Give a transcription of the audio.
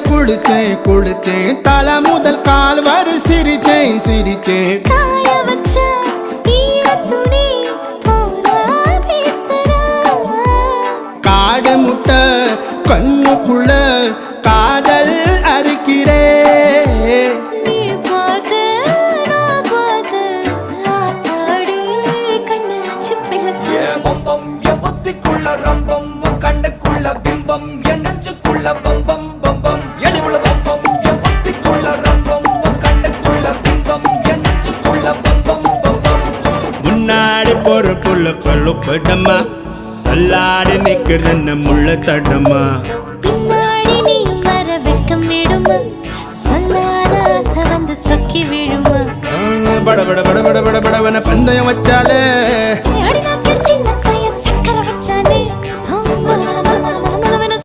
குளிச்சேன் குளிச்சேன் தலை முதல் கால் வரை சிரிச்சேன் சிரிச்சேன் காய வச்ச ஈரத்துணி போல பேசுற காடு முட்டை கண்ணுக்குள்ள காதல் அறுக்கிறே நீ பார்த்து நான் பார்த்து ஆத்தாடி கண்ணு ஆச்சு பிள்ளை பம்பம் என் புத்திக்குள்ள ரம்பம் உன் கண்ணுக்குள்ள பிம்பம் என் நெஞ்சுக்குள்ள பம்பம் பம்பம் எளிவுள்ள பம்பம் என் புத்திக்குள்ள ரம்பம் உன் கண்ணுக்குள்ள பிம்பம் என் நெஞ்சுக்குள்ள பம்பம் பம்பம் முன்னாடி போற புள்ள கழுப்படமா தள்ளாடி நிக்கிறன்ன முள்ள தடமா பின்னாடி நீயும் வர வெட்கம் விடுமா சொல்லாத ஆசை வந்து சொக்கி விடுமா பட பட பட பட பட படவன பந்தயம் வச்சாலே அடி நாக்கில் சின்ன